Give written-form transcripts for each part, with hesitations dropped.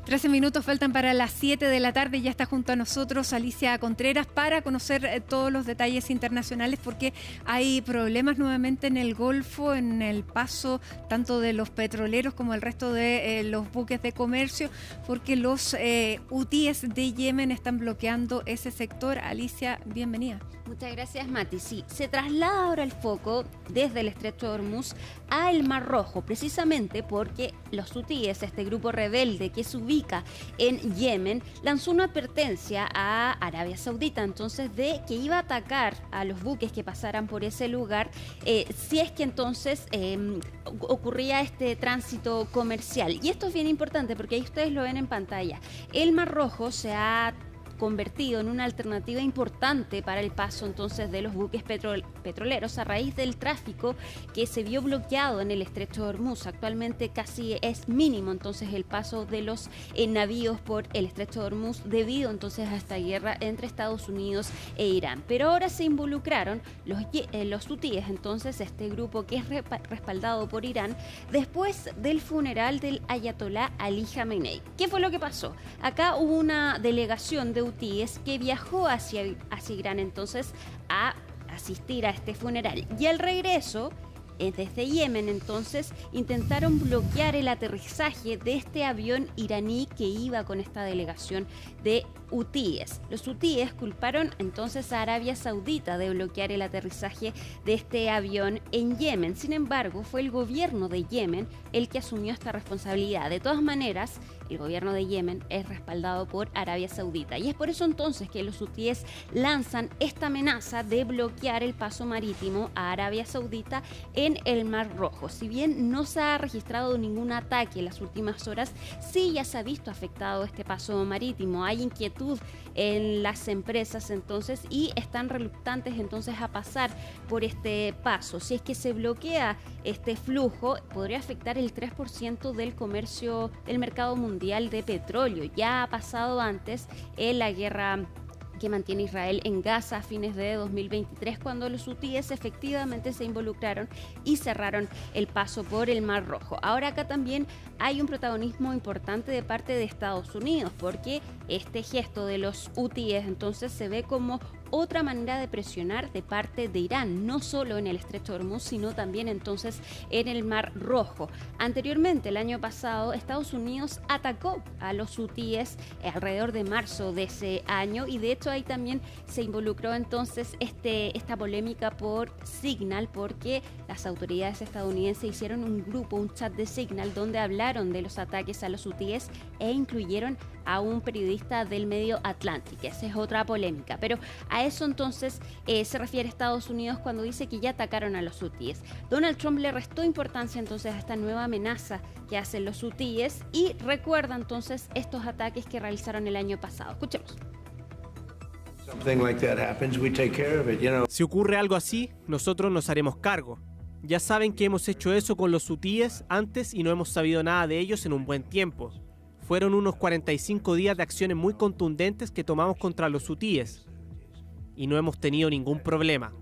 13 minutos faltan para las 7 de la tarde. Ya está junto a nosotros Alicia Contreras para conocer todos los detalles internacionales, porque hay problemas nuevamente en el Golfo, en el paso tanto de los petroleros como el resto de los buques de comercio, porque los hutíes de Yemen están bloqueando ese sector. Alicia, bienvenida. Muchas gracias, Mati. Sí, se traslada ahora el foco desde el Estrecho de Hormuz al Mar Rojo, precisamente porque los hutíes, este grupo rebelde que se ubica en Yemen, lanzó una advertencia a Arabia Saudita, entonces, de que iba a atacar a los buques que pasaran por ese lugar si es que entonces ocurría este tránsito comercial. Y esto es bien importante porque ahí ustedes lo ven en pantalla. El Mar Rojo se ha convertido en una alternativa importante para el paso entonces de los buques petroleros a raíz del tráfico que se vio bloqueado en el Estrecho de Hormuz. Actualmente casi es mínimo entonces el paso de los navíos por el Estrecho de Hormuz debido entonces a esta guerra entre Estados Unidos e Irán. Pero ahora se involucraron los hutíes, entonces este grupo que es respaldado por Irán, después del funeral del ayatolá Ali Khamenei. ¿Qué fue lo que pasó? Acá hubo una delegación de hutíes que viajó hacia Irán entonces a asistir a este funeral, y al regreso desde Yemen entonces intentaron bloquear el aterrizaje de este avión iraní que iba con esta delegación de hutíes. Los hutíes culparon entonces a Arabia Saudita de bloquear el aterrizaje de este avión en Yemen. Sin embargo, fue el gobierno de Yemen el que asumió esta responsabilidad. De todas maneras, el gobierno de Yemen es respaldado por Arabia Saudita, y es por eso entonces que los hutíes lanzan esta amenaza de bloquear el paso marítimo a Arabia Saudita en el Mar Rojo. Si bien no se ha registrado ningún ataque en las últimas horas, sí ya se ha visto afectado este paso marítimo. Hay inquietud en las empresas entonces y están reluctantes entonces a pasar por este paso. Si es que se bloquea este flujo, podría afectar el 3% del comercio del mercado mundial de petróleo. Ya ha pasado antes en la guerra que mantiene Israel en Gaza a fines de 2023, cuando los hutíes efectivamente se involucraron y cerraron el paso por el Mar Rojo. Ahora acá también hay un protagonismo importante de parte de Estados Unidos, porque este gesto de los hutíes entonces se ve como otra manera de presionar de parte de Irán, no solo en el Estrecho de Hormuz, sino también entonces en el Mar Rojo. Anteriormente, el año pasado, Estados Unidos atacó a los hutíes alrededor de marzo de ese año, y de hecho ahí también se involucró entonces esta polémica por Signal, porque las autoridades estadounidenses hicieron un grupo, un chat de Signal, donde hablaron de los ataques a los hutíes e incluyeron a un periodista del medio Atlantic. Esa es otra polémica, pero a eso entonces se refiere Estados Unidos cuando dice que ya atacaron a los hutíes. Donald Trump le restó importancia entonces a esta nueva amenaza que hacen los hutíes y recuerda entonces estos ataques que realizaron el año pasado. Escuchemos. Si ocurre algo así, nosotros nos haremos cargo. Ya saben que hemos hecho eso con los hutíes antes y no hemos sabido nada de ellos en un buen tiempo. Fueron unos 45 días de acciones muy contundentes que tomamos contra los hutíes y no hemos tenido ningún problema.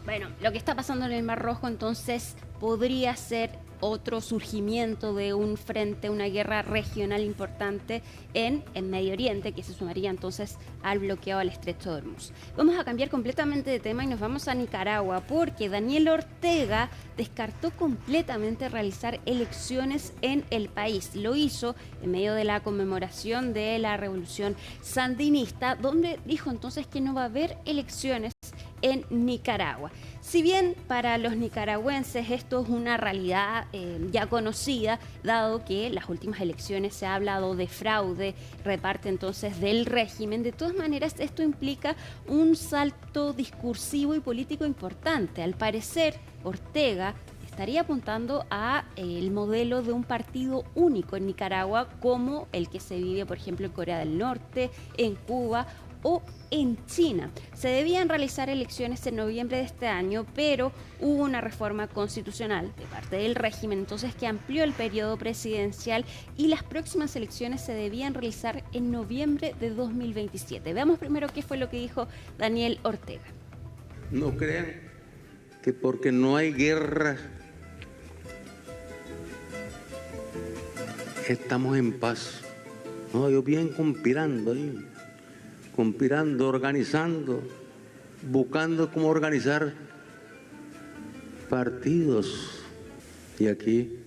Bueno, lo que está pasando en el Mar Rojo entonces podría ser otro surgimiento de un frente, una guerra regional importante en Medio Oriente, que se sumaría entonces al bloqueo al Estrecho de Hormuz. Vamos a cambiar completamente de tema y nos vamos a Nicaragua, porque Daniel Ortega descartó completamente realizar elecciones en el país. Lo hizo en medio de la conmemoración de la revolución sandinista, donde dijo entonces que no va a haber elecciones en Nicaragua. Si bien para los nicaragüenses esto es una realidad ya conocida, dado que las últimas elecciones se ha hablado de fraude, reparte entonces del régimen, de todas maneras esto implica un salto discursivo y político importante. Al parecer, Ortega estaría apuntando a el modelo de un partido único en Nicaragua, como el que se vive, por ejemplo, en Corea del Norte, en Cuba o en China. Se debían realizar elecciones en noviembre de este año, pero hubo una reforma constitucional de parte del régimen, entonces, que amplió el periodo presidencial y las próximas elecciones se debían realizar en noviembre de 2027. Veamos primero qué fue lo que dijo Daniel Ortega. No crean que porque no hay guerra estamos en paz. No, ellos vienen conspirando ahí, organizando, buscando cómo organizar partidos. Y aquí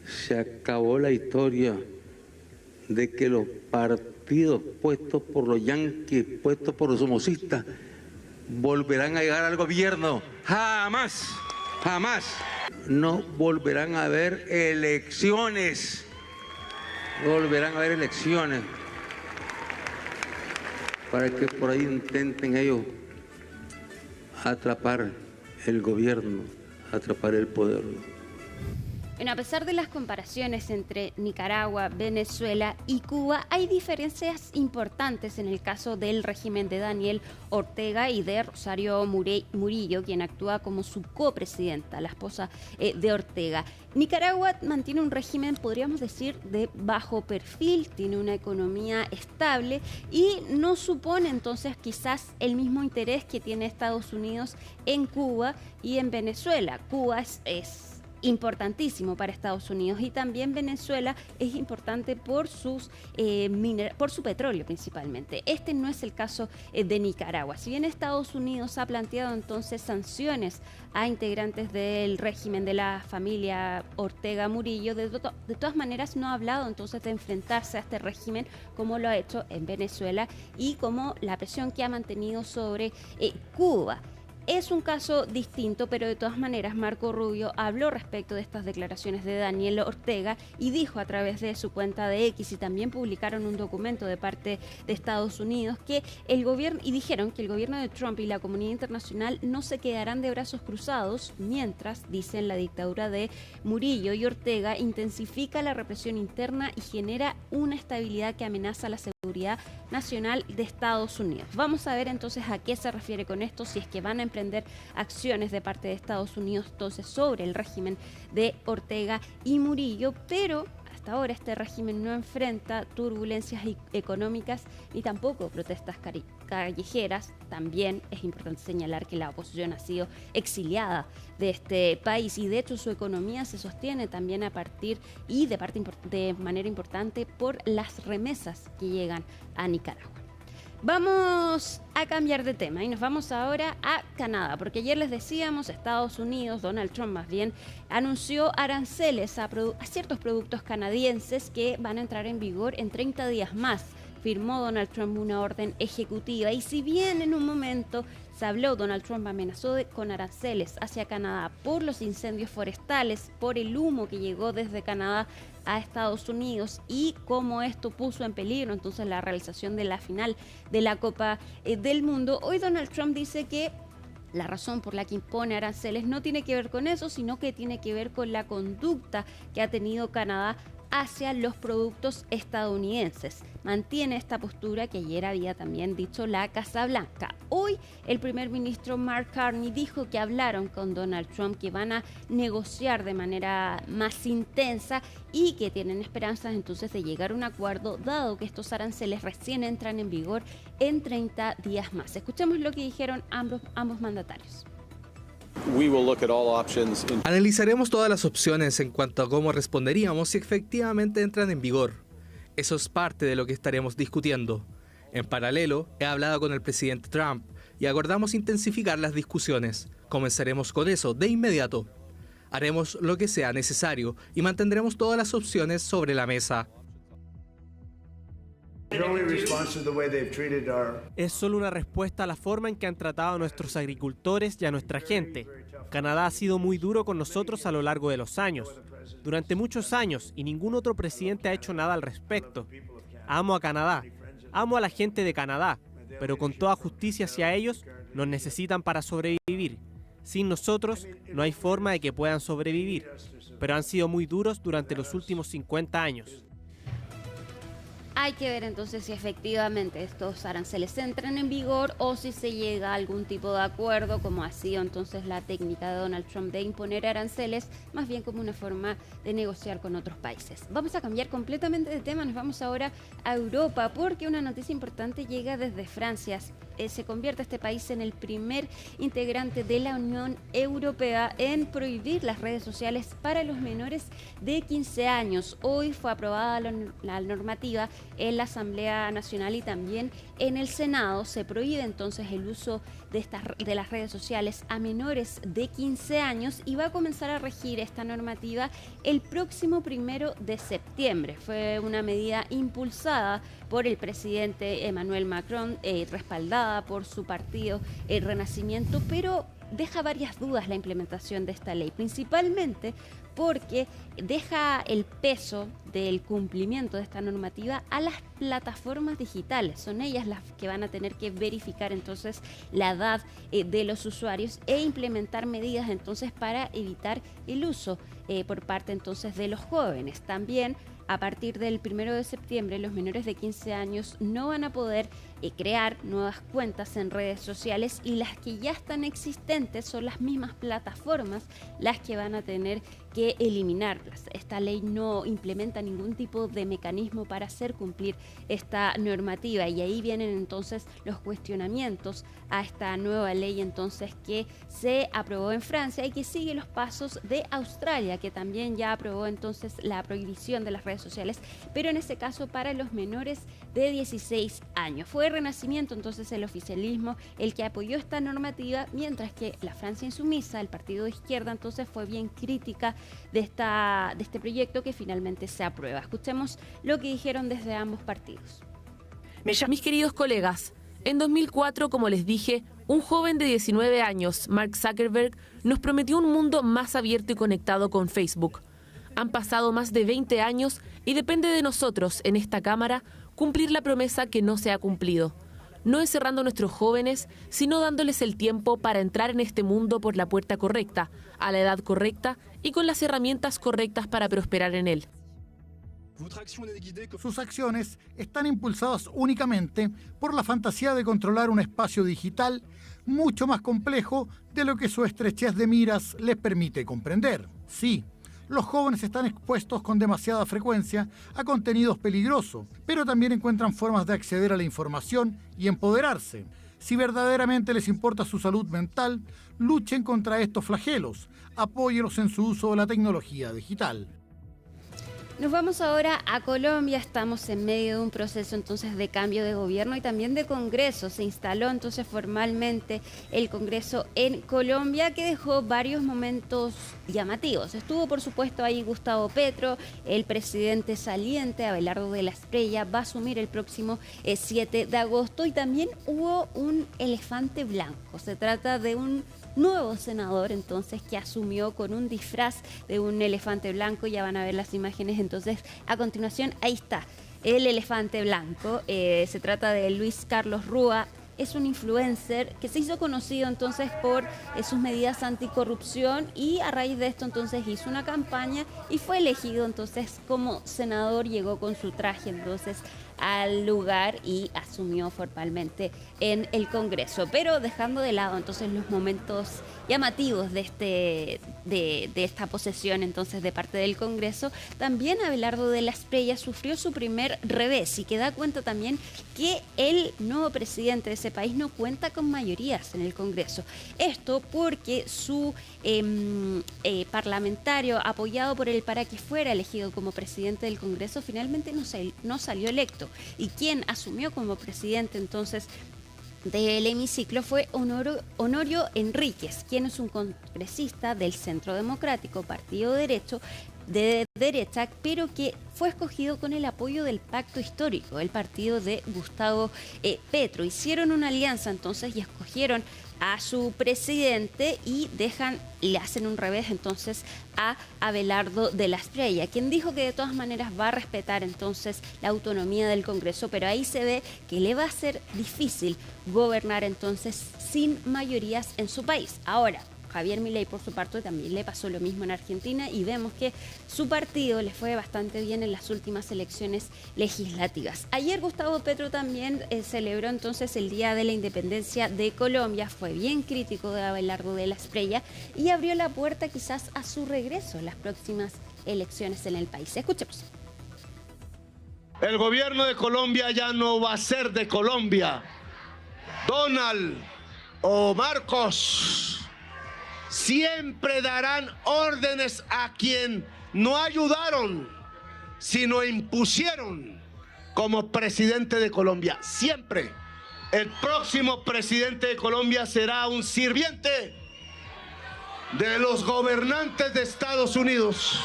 se acabó la historia de que los partidos puestos por los yanquis, puestos por los somocistas, volverán a llegar al gobierno. Jamás, jamás. No volverán a haber elecciones. Volverán a haber elecciones para que por ahí intenten ellos atrapar el gobierno, atrapar el poder. Bueno, a pesar de las comparaciones entre Nicaragua, Venezuela y Cuba, hay diferencias importantes en el caso del régimen de Daniel Ortega y de Rosario Murillo, quien actúa como su copresidenta, la esposa de Ortega. Nicaragua mantiene un régimen, podríamos decir, de bajo perfil, tiene una economía estable y no supone entonces quizás el mismo interés que tiene Estados Unidos en Cuba y en Venezuela. Cuba es importantísimo para Estados Unidos y también Venezuela es importante por su petróleo principalmente. Este no es el caso de Nicaragua. Si bien Estados Unidos ha planteado entonces sanciones a integrantes del régimen de la familia Ortega Murillo, de todas maneras no ha hablado entonces de enfrentarse a este régimen como lo ha hecho en Venezuela y como la presión que ha mantenido sobre Cuba. Es un caso distinto, pero de todas maneras Marco Rubio habló respecto de estas declaraciones de Daniel Ortega y dijo a través de su cuenta de X, y también publicaron un documento de parte de Estados Unidos, que el gobierno, y dijeron que el gobierno de Trump y la comunidad internacional no se quedarán de brazos cruzados mientras, dicen, la dictadura de Murillo y Ortega intensifica la represión interna y genera una estabilidad que amenaza la seguridad nacional de Estados Unidos. Vamos a ver entonces a qué se refiere con esto, si es que van a emprender acciones de parte de Estados Unidos entonces sobre el régimen de Ortega y Murillo, pero hasta ahora este régimen no enfrenta turbulencias económicas ni tampoco protestas callejeras. También es importante señalar que la oposición ha sido exiliada de este país y de hecho su economía se sostiene también a partir y de manera importante por las remesas que llegan a Nicaragua. Vamos a cambiar de tema y nos vamos ahora a Canadá, porque ayer les decíamos, Estados Unidos, Donald Trump más bien, anunció aranceles a ciertos productos canadienses que van a entrar en vigor en 30 días más. Firmó Donald Trump una orden ejecutiva y si bien en un momento se habló, Donald Trump amenazó con aranceles hacia Canadá por los incendios forestales, por el humo que llegó desde Canadá a Estados Unidos y cómo esto puso en peligro entonces la realización de la final de la Copa del Mundo. Hoy Donald Trump dice que la razón por la que impone aranceles no tiene que ver con eso, sino que tiene que ver con la conducta que ha tenido Canadá hacia los productos estadounidenses. Mantiene esta postura que ayer había también dicho la Casa Blanca. Hoy el primer ministro Mark Carney dijo que hablaron con Donald Trump, que van a negociar de manera más intensa y que tienen esperanzas entonces de llegar a un acuerdo, dado que estos aranceles recién entran en vigor en 30 días más. Escuchemos lo que dijeron ambos mandatarios. Analizaremos todas las opciones en cuanto a cómo responderíamos si efectivamente entran en vigor. Eso es parte de lo que estaremos discutiendo. En paralelo, he hablado con el presidente Trump y acordamos intensificar las discusiones. Comenzaremos con eso de inmediato. Haremos lo que sea necesario y mantendremos todas las opciones sobre la mesa. Es solo una respuesta a la forma en que han tratado a nuestros agricultores y a nuestra gente. Canadá ha sido muy duro con nosotros a lo largo de los años, durante muchos años, y ningún otro presidente ha hecho nada al respecto. Amo a Canadá, amo a la gente de Canadá, pero con toda justicia hacia ellos, nos necesitan para sobrevivir. Sin nosotros, no hay forma de que puedan sobrevivir, pero han sido muy duros durante los últimos 50 años. Hay que ver entonces si efectivamente estos aranceles entran en vigor o si se llega a algún tipo de acuerdo, como ha sido entonces la técnica de Donald Trump de imponer aranceles, más bien como una forma de negociar con otros países. Vamos a cambiar completamente de tema, nos vamos ahora a Europa porque una noticia importante llega desde Francia. se convierte este país en el primer integrante de la Unión Europea en prohibir las redes sociales para los menores de 15 años. Hoy fue aprobada la normativa en la Asamblea Nacional y también en el Senado. Se prohíbe entonces el uso de las redes sociales a menores de 15 años y va a comenzar a regir esta normativa el próximo 1 de septiembre. Fue una medida impulsada por el presidente Emmanuel Macron, respaldada por su partido El Renacimiento, pero deja varias dudas la implementación de esta ley, principalmente porque deja el peso del cumplimiento de esta normativa a las plataformas digitales. Son ellas las que van a tener que verificar entonces la edad de los usuarios e implementar medidas entonces para evitar el uso por parte entonces de los jóvenes. También a partir del 1 de septiembre, los menores de 15 años no van a poder crear nuevas cuentas en redes sociales y las que ya están existentes son las mismas plataformas las que van a tener que eliminarlas. Esta ley no implementa ningún tipo de mecanismo para hacer cumplir esta normativa y ahí vienen entonces los cuestionamientos a esta nueva ley entonces que se aprobó en Francia y que sigue los pasos de Australia, que también ya aprobó entonces la prohibición de las redes sociales, pero en este caso para los menores de 16 años. Fue Renacimiento entonces el oficialismo el que apoyó esta normativa, mientras que la Francia Insumisa, el partido de izquierda, entonces fue bien crítica de este proyecto que finalmente se aprueba. Escuchemos lo que dijeron desde ambos partidos. Mis queridos colegas, en 2004, como les dije, un joven de 19 años, Mark Zuckerberg, nos prometió un mundo más abierto y conectado con Facebook. Han pasado más de 20 años y depende de nosotros, en esta Cámara, cumplir la promesa que no se ha cumplido. No encerrando a nuestros jóvenes, sino dándoles el tiempo para entrar en este mundo por la puerta correcta, a la edad correcta y con las herramientas correctas para prosperar en él. Sus acciones están impulsadas únicamente por la fantasía de controlar un espacio digital mucho más complejo de lo que su estrechez de miras les permite comprender. Sí, los jóvenes están expuestos con demasiada frecuencia a contenidos peligrosos, pero también encuentran formas de acceder a la información y empoderarse. Si verdaderamente les importa su salud mental, luchen contra estos flagelos, apóyenlos en su uso de la tecnología digital. Nos vamos ahora a Colombia. Estamos en medio de un proceso entonces de cambio de gobierno y también de Congreso. Se instaló entonces formalmente el Congreso en Colombia, que dejó varios momentos llamativos. Estuvo por supuesto ahí Gustavo Petro, el presidente saliente Abelardo de la Espriella va a asumir el próximo 7 de agosto y también hubo un elefante blanco. Se trata de un nuevo senador entonces que asumió con un disfraz de un elefante blanco. Ya van a ver las imágenes entonces a continuación. Ahí está el elefante blanco. Se trata de Luis Carlos Rúa. Es un influencer que se hizo conocido entonces por sus medidas anticorrupción y a raíz de esto entonces hizo una campaña y fue elegido entonces como senador. Llegó con su traje entonces al lugar y asumió formalmente en el Congreso, pero dejando de lado entonces los momentos llamativos de esta posesión entonces de parte del Congreso, también Abelardo de la Espriella sufrió su primer revés y que da cuenta también que el nuevo presidente de ese país no cuenta con mayorías en el Congreso. Esto porque su parlamentario apoyado por él para que fuera elegido como presidente del Congreso finalmente no salió electo. Y quien asumió como presidente entonces del hemiciclo fue Honorio Enríquez, quien es un congresista del Centro Democrático, partido de derecha, pero que fue escogido con el apoyo del Pacto Histórico, el partido de Gustavo Petro. Hicieron una alianza entonces y escogieron a su presidente y le hacen un revés entonces a Abelardo de la Espriella, quien dijo que de todas maneras va a respetar entonces la autonomía del Congreso, pero ahí se ve que le va a ser difícil gobernar entonces sin mayorías en su país. Ahora, Javier Milei por su parte también le pasó lo mismo en Argentina y vemos que su partido le fue bastante bien en las últimas elecciones legislativas. Ayer Gustavo Petro también celebró entonces el Día de la Independencia de Colombia, fue bien crítico de Abelardo de la Espriella y abrió la puerta quizás a su regreso en las próximas elecciones en el país. Escuchemos. El gobierno de Colombia ya no va a ser de Colombia, Donald o Marcos siempre darán órdenes a quien no ayudaron, sino impusieron como presidente de Colombia. Siempre el próximo presidente de Colombia será un sirviente de los gobernantes de Estados Unidos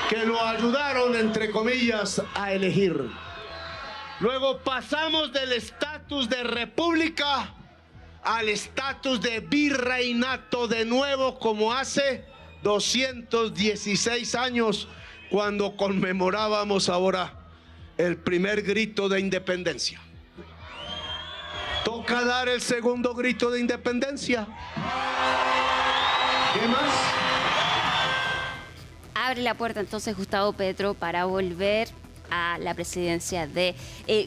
que lo ayudaron, entre comillas, a elegir. Luego pasamos del estatus de república al estatus de virreinato de nuevo, como hace 216 años, cuando conmemorábamos ahora el primer grito de independencia. Toca dar el segundo grito de independencia. ¿Qué más? Abre la puerta entonces Gustavo Petro para volver a la presidencia de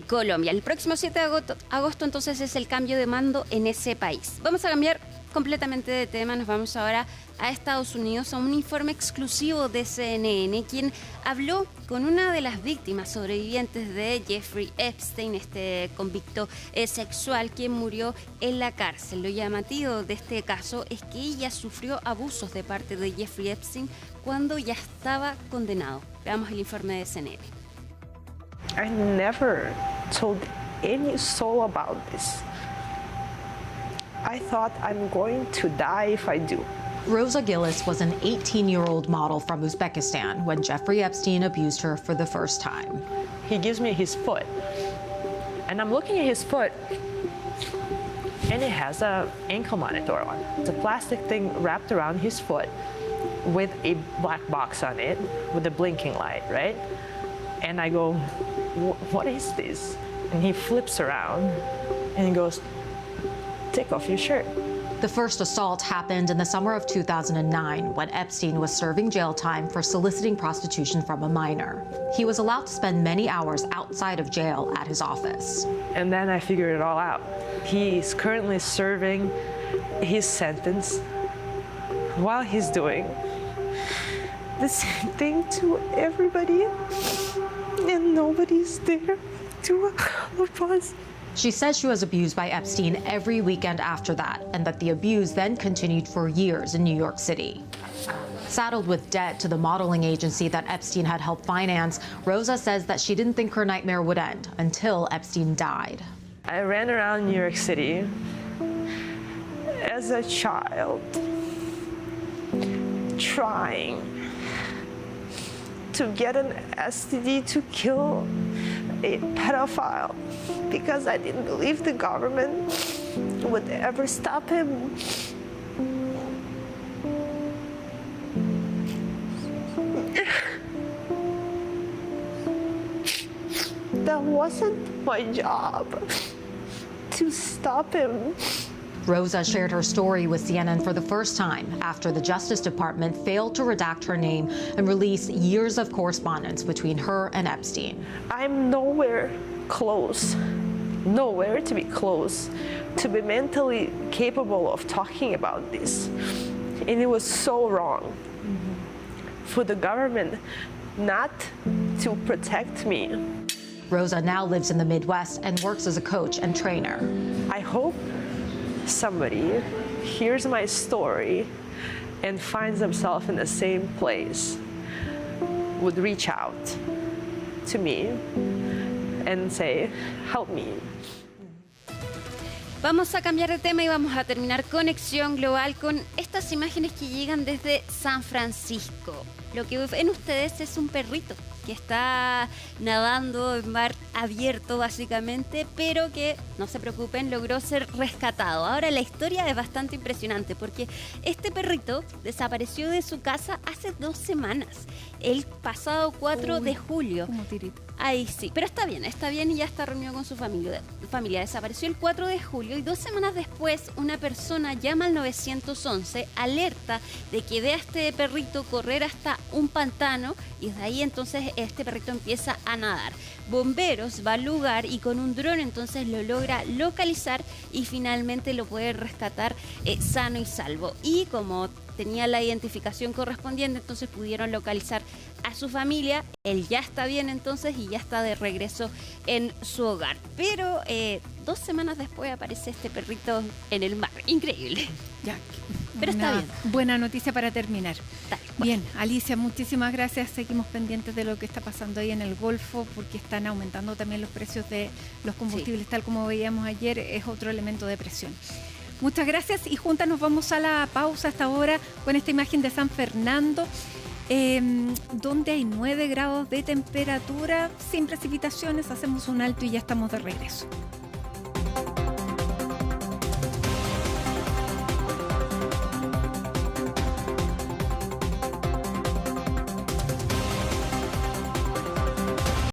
Colombia. El próximo 7 de agosto entonces es el cambio de mando en ese país. Vamos a cambiar completamente de tema, nos vamos ahora a Estados Unidos, a un informe exclusivo de CNN, quien habló con una de las víctimas sobrevivientes de Jeffrey Epstein, este convicto sexual quien murió en la cárcel. Lo llamativo de este caso es que ella sufrió abusos de parte de Jeffrey Epstein cuando ya estaba condenado. Veamos el informe de CNN. I never told any soul about this. I thought I'm going to die if I do. Rosa Gillis was an 18-year-old model from Uzbekistan when Jeffrey Epstein abused her for the first time. He gives me his foot, and I'm looking at his foot, and it has an ankle monitor on. It's a plastic thing wrapped around his foot with a black box on it with a blinking light, right? And I go, what is this? And he flips around and he goes, take off your shirt. The first assault happened in the summer of 2009 when Epstein was serving jail time for soliciting prostitution from a minor. He was allowed to spend many hours outside of jail at his office. And then I figured it all out. He's currently serving his sentence while he's doing the same thing to everybody, and nobody's there to help us. She says she was abused by Epstein every weekend after that, and that the abuse then continued for years in New York City. Saddled with debt to the modeling agency that Epstein had helped finance, Rosa says that she didn't think her nightmare would end until Epstein died. I ran around New York City as a child, trying to get an STD to kill a pedophile because I didn't believe the government would ever stop him. That wasn't my job to stop him. Rosa shared her story with CNN for the first time after the Justice Department failed to redact her name and release years of correspondence between her and Epstein. I'm nowhere close to be close to be mentally capable of talking about this. And it was so wrong for the government not to protect me. Rosa now lives in the Midwest and works as a coach and trainer. I hope somebody hears my story and finds themselves in the same place, would reach out to me and say, help me. Vamos a cambiar de tema y vamos a terminar Conexión Global con estas imágenes que llegan desde San Francisco. Lo que ven ustedes es un perrito que está nadando en mar abierto básicamente, pero que, no se preocupen, logró ser rescatado. Ahora la historia es bastante impresionante porque este perrito desapareció de su casa hace 2 semanas, el pasado 4 de julio. Como tirito. Ahí sí, pero está bien y ya está reunido con su familia. Desapareció el 4 de julio y 2 semanas después una persona llama al 911, alerta de que ve a este perrito correr hasta un pantano y desde ahí entonces este perrito empieza a nadar. Bomberos va al lugar y con un dron entonces lo logra localizar y finalmente lo puede rescatar sano y salvo. Y como tenía la identificación correspondiente, entonces pudieron localizar a su familia. Él ya está bien entonces y ya está de regreso en su hogar. Pero 2 semanas después aparece este perrito en el mar. Increíble. Ya, pero está bien. Buena noticia para terminar. Tal cual. Bien, Alicia, muchísimas gracias. Seguimos pendientes de lo que está pasando ahí en el Golfo, porque están aumentando también los precios de los combustibles, tal como veíamos ayer, es otro elemento de presión. Muchas gracias, y juntas nos vamos a la pausa hasta ahora con esta imagen de San Fernando, donde hay 9 grados de temperatura, sin precipitaciones. Hacemos un alto y ya estamos de regreso.